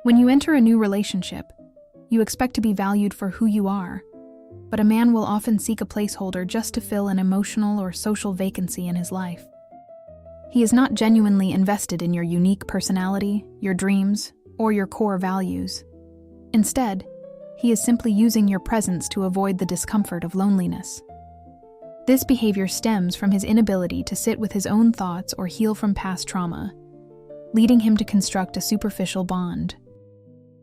When you enter a new relationship, you expect to be valued for who you are, but a man will often seek a placeholder just to fill an emotional or social vacancy in his life. He is not genuinely invested in your unique personality, your dreams, or your core values. Instead, he is simply using your presence to avoid the discomfort of loneliness. This behavior stems from his inability to sit with his own thoughts or heal from past trauma, leading him to construct a superficial bond.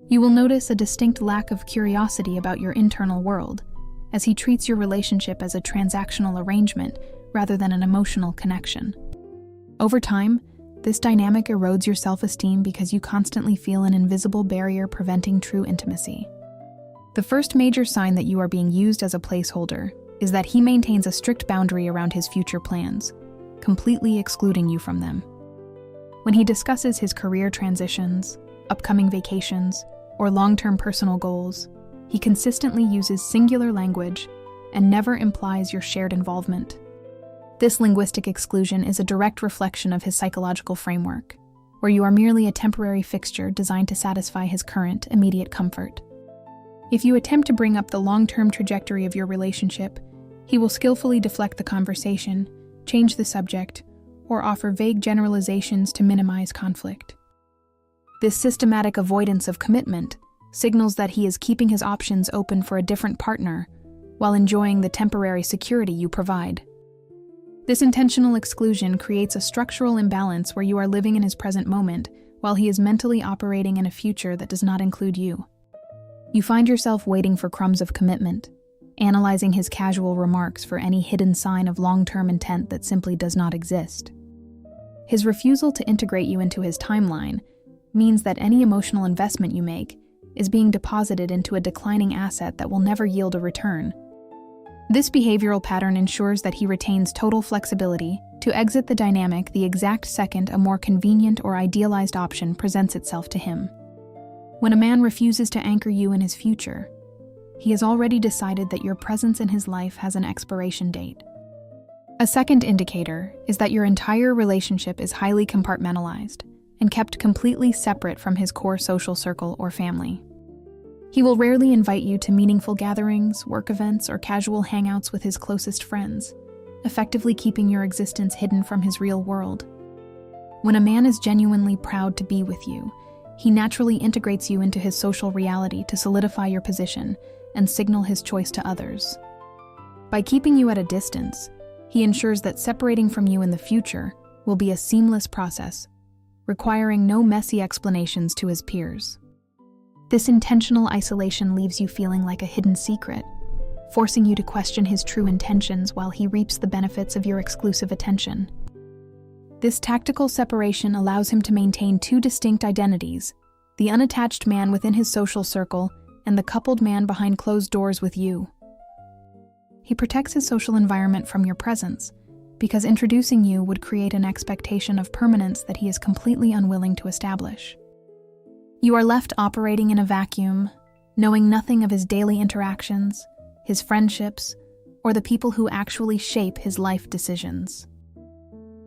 You will notice a distinct lack of curiosity about your internal world, as he treats your relationship as a transactional arrangement rather than an emotional connection. Over time, this dynamic erodes your self-esteem because you constantly feel an invisible barrier preventing true intimacy. The first major sign that you are being used as a placeholder is that he maintains a strict boundary around his future plans, completely excluding you from them. When he discusses his career transitions, upcoming vacations, or long-term personal goals, he consistently uses singular language and never implies your shared involvement. This linguistic exclusion is a direct reflection of his psychological framework, where you are merely a temporary fixture designed to satisfy his current, immediate comfort. If you attempt to bring up the long-term trajectory of your relationship, he will skillfully deflect the conversation, change the subject, or offer vague generalizations to minimize conflict. This systematic avoidance of commitment signals that he is keeping his options open for a different partner while enjoying the temporary security you provide. This intentional exclusion creates a structural imbalance where you are living in his present moment while he is mentally operating in a future that does not include you. You find yourself waiting for crumbs of commitment, analyzing his casual remarks for any hidden sign of long-term intent that simply does not exist. His refusal to integrate you into his timeline means that any emotional investment you make is being deposited into a declining asset that will never yield a return. This behavioral pattern ensures that he retains total flexibility to exit the dynamic the exact second a more convenient or idealized option presents itself to him. When a man refuses to anchor you in his future, he has already decided that your presence in his life has an expiration date. A second indicator is that your entire relationship is highly compartmentalized and kept completely separate from his core social circle or family. He will rarely invite you to meaningful gatherings, work events, or casual hangouts with his closest friends, effectively keeping your existence hidden from his real world. When a man is genuinely proud to be with you, he naturally integrates you into his social reality to solidify your position and signal his choice to others. By keeping you at a distance, he ensures that separating from you in the future will be a seamless process, requiring no messy explanations to his peers. This intentional isolation leaves you feeling like a hidden secret, forcing you to question his true intentions while he reaps the benefits of your exclusive attention. This tactical separation allows him to maintain two distinct identities: the unattached man within his social circle and the coupled man behind closed doors with you. He protects his social environment from your presence, because introducing you would create an expectation of permanence that he is completely unwilling to establish. You are left operating in a vacuum, knowing nothing of his daily interactions, his friendships, or the people who actually shape his life decisions.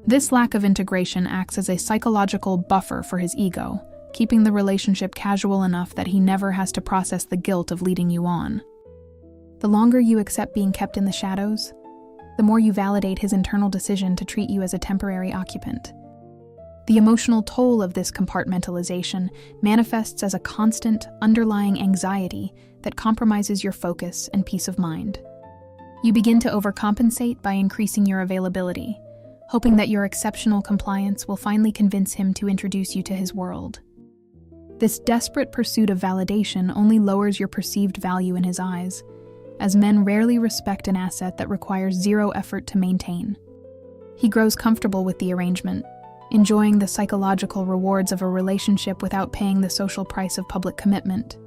This lack of integration acts as a psychological buffer for his ego, keeping the relationship casual enough that he never has to process the guilt of leading you on. The longer you accept being kept in the shadows, the more you validate his internal decision to treat you as a temporary occupant. The emotional toll of this compartmentalization manifests as a constant, underlying anxiety that compromises your focus and peace of mind. You begin to overcompensate by increasing your availability, hoping that your exceptional compliance will finally convince him to introduce you to his world. This desperate pursuit of validation only lowers your perceived value in his eyes, as men rarely respect an asset that requires zero effort to maintain. He grows comfortable with the arrangement, enjoying the psychological rewards of a relationship without paying the social price of public commitment.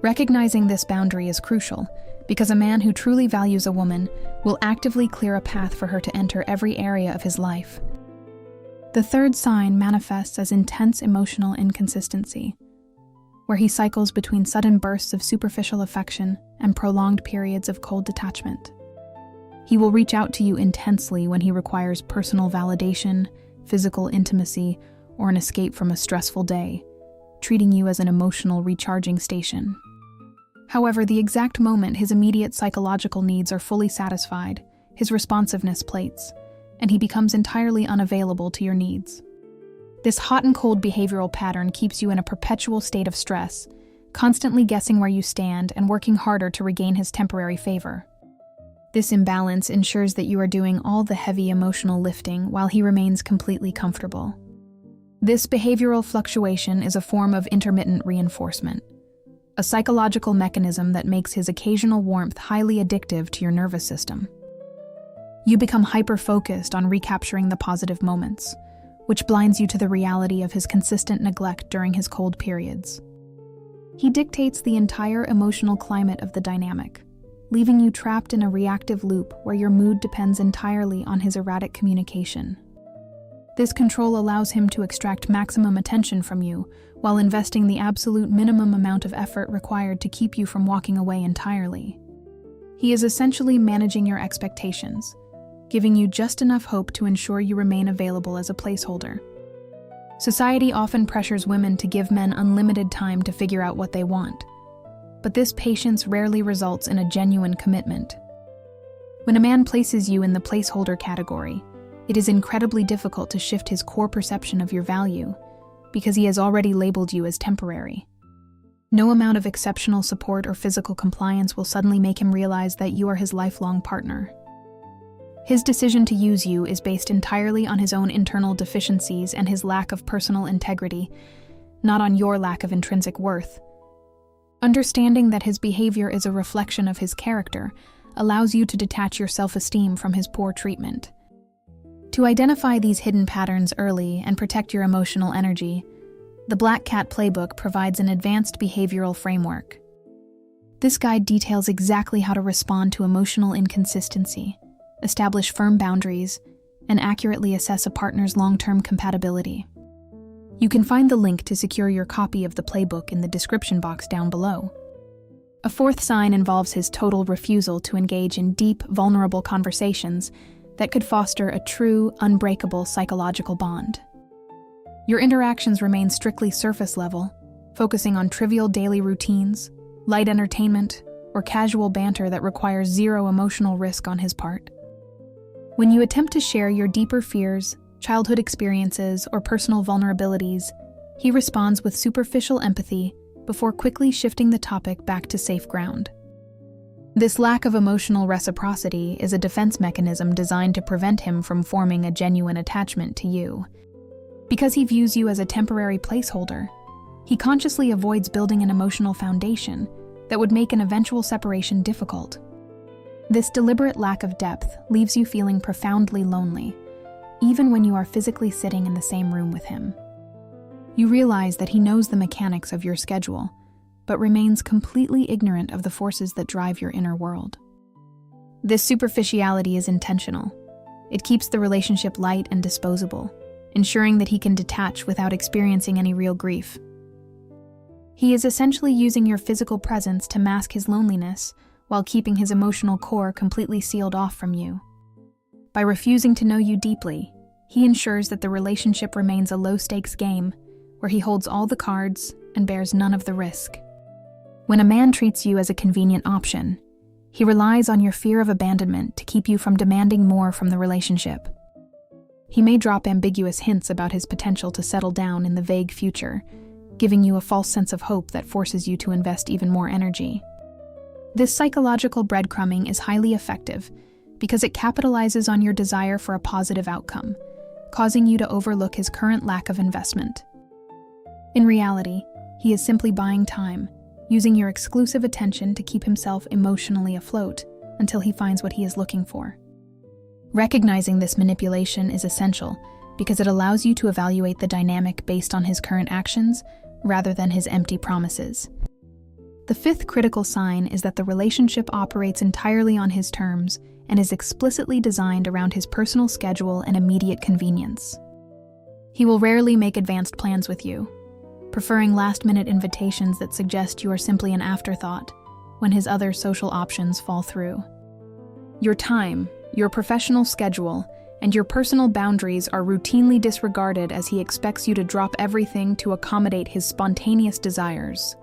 Recognizing this boundary is crucial, because a man who truly values a woman will actively clear a path for her to enter every area of his life. The third sign manifests as intense emotional inconsistency, where he cycles between sudden bursts of superficial affection and prolonged periods of cold detachment. He will reach out to you intensely when he requires personal validation, physical intimacy, or an escape from a stressful day, treating you as an emotional recharging station. However, the exact moment his immediate psychological needs are fully satisfied, his responsiveness plates, and he becomes entirely unavailable to your needs. This hot and cold behavioral pattern keeps you in a perpetual state of stress, constantly guessing where you stand and working harder to regain his temporary favor. This imbalance ensures that you are doing all the heavy emotional lifting while he remains completely comfortable. This behavioral fluctuation is a form of intermittent reinforcement, a psychological mechanism that makes his occasional warmth highly addictive to your nervous system. You become hyper-focused on recapturing the positive moments, which blinds you to the reality of his consistent neglect during his cold periods. He dictates the entire emotional climate of the dynamic, leaving you trapped in a reactive loop where your mood depends entirely on his erratic communication. This control allows him to extract maximum attention from you while investing the absolute minimum amount of effort required to keep you from walking away entirely. He is essentially managing your expectations, giving you just enough hope to ensure you remain available as a placeholder. Society often pressures women to give men unlimited time to figure out what they want, but this patience rarely results in a genuine commitment. When a man places you in the placeholder category, it is incredibly difficult to shift his core perception of your value because he has already labeled you as temporary. No amount of exceptional support or physical compliance will suddenly make him realize that you are his lifelong partner. His decision to use you is based entirely on his own internal deficiencies and his lack of personal integrity, not on your lack of intrinsic worth. Understanding that his behavior is a reflection of his character allows you to detach your self-esteem from his poor treatment. To identify these hidden patterns early and protect your emotional energy, the Black Cat Playbook provides an advanced behavioral framework. This guide details exactly how to respond to emotional inconsistency, establish firm boundaries, and accurately assess a partner's long-term compatibility. You can find the link to secure your copy of the playbook in the description box down below. A fourth sign involves his total refusal to engage in deep, vulnerable conversations that could foster a true, unbreakable psychological bond. Your interactions remain strictly surface level, focusing on trivial daily routines, light entertainment, or casual banter that requires zero emotional risk on his part. When you attempt to share your deeper fears, childhood experiences, or personal vulnerabilities, he responds with superficial empathy before quickly shifting the topic back to safe ground. This lack of emotional reciprocity is a defense mechanism designed to prevent him from forming a genuine attachment to you. Because he views you as a temporary placeholder, he consciously avoids building an emotional foundation that would make an eventual separation difficult. This deliberate lack of depth leaves you feeling profoundly lonely, even when you are physically sitting in the same room with him. You realize that he knows the mechanics of your schedule, but remains completely ignorant of the forces that drive your inner world. This superficiality is intentional. It keeps the relationship light and disposable, ensuring that he can detach without experiencing any real grief. He is essentially using your physical presence to mask his loneliness while keeping his emotional core completely sealed off from you. By refusing to know you deeply, he ensures that the relationship remains a low-stakes game where he holds all the cards and bears none of the risk. When a man treats you as a convenient option, he relies on your fear of abandonment to keep you from demanding more from the relationship. He may drop ambiguous hints about his potential to settle down in the vague future, giving you a false sense of hope that forces you to invest even more energy. This psychological breadcrumbing is highly effective because it capitalizes on your desire for a positive outcome, causing you to overlook his current lack of investment. In reality, he is simply buying time, using your exclusive attention to keep himself emotionally afloat until he finds what he is looking for. Recognizing this manipulation is essential because it allows you to evaluate the dynamic based on his current actions rather than his empty promises. The fifth critical sign is that the relationship operates entirely on his terms and is explicitly designed around his personal schedule and immediate convenience. He will rarely make advanced plans with you, preferring last-minute invitations that suggest you are simply an afterthought when his other social options fall through. Your time, your professional schedule, and your personal boundaries are routinely disregarded as he expects you to drop everything to accommodate his spontaneous desires.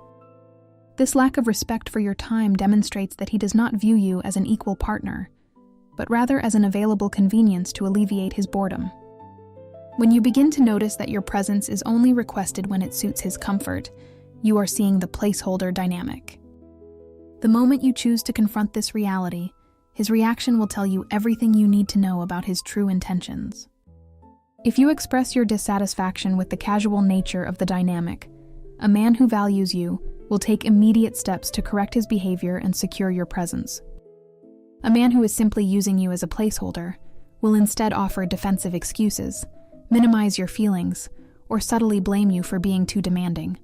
This lack of respect for your time demonstrates that he does not view you as an equal partner, but rather as an available convenience to alleviate his boredom. When you begin to notice that your presence is only requested when it suits his comfort, you are seeing the placeholder dynamic. The moment you choose to confront this reality, his reaction will tell you everything you need to know about his true intentions. If you express your dissatisfaction with the casual nature of the dynamic, a man who values you will take immediate steps to correct his behavior and secure your presence. A man who is simply using you as a placeholder will instead offer defensive excuses, minimize your feelings, or subtly blame you for being too demanding.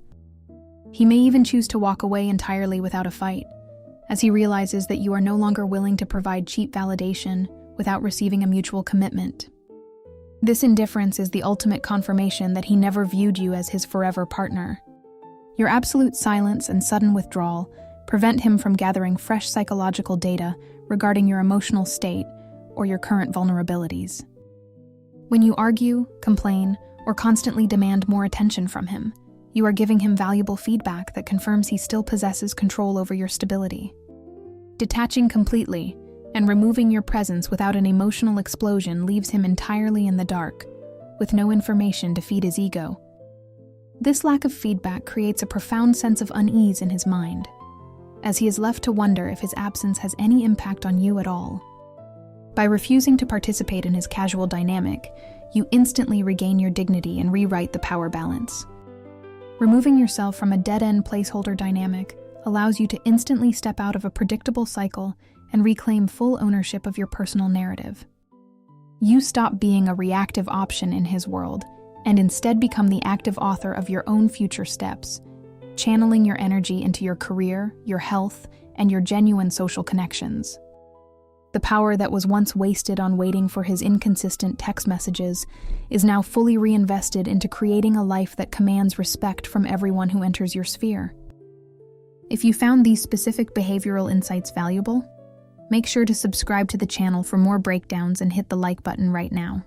He may even choose to walk away entirely without a fight, as he realizes that you are no longer willing to provide cheap validation without receiving a mutual commitment. This indifference is the ultimate confirmation that he never viewed you as his forever partner. Your absolute silence and sudden withdrawal prevent him from gathering fresh psychological data regarding your emotional state or your current vulnerabilities. When you argue, complain, or constantly demand more attention from him, you are giving him valuable feedback that confirms he still possesses control over your stability. Detaching completely and removing your presence without an emotional explosion leaves him entirely in the dark, with no information to feed his ego. This lack of feedback creates a profound sense of unease in his mind, as he is left to wonder if his absence has any impact on you at all. By refusing to participate in his casual dynamic, you instantly regain your dignity and rewrite the power balance. Removing yourself from a dead-end placeholder dynamic allows you to instantly step out of a predictable cycle and reclaim full ownership of your personal narrative. You stop being a reactive option in his world and instead become the active author of your own future steps, channeling your energy into your career, your health, and your genuine social connections. The power that was once wasted on waiting for his inconsistent text messages is now fully reinvested into creating a life that commands respect from everyone who enters your sphere. If you found these specific behavioral insights valuable, make sure to subscribe to the channel for more breakdowns and hit the like button right now.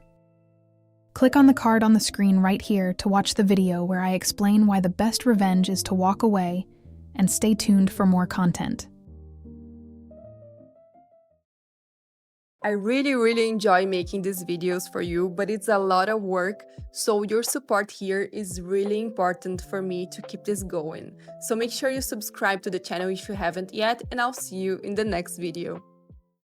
Click on the card on the screen right here to watch the video where I explain why the best revenge is to walk away, and stay tuned for more content. I really enjoy making these videos for you, but it's a lot of work, so your support here is really important for me to keep this going. So make sure you subscribe to the channel if you haven't yet, and I'll see you in the next video.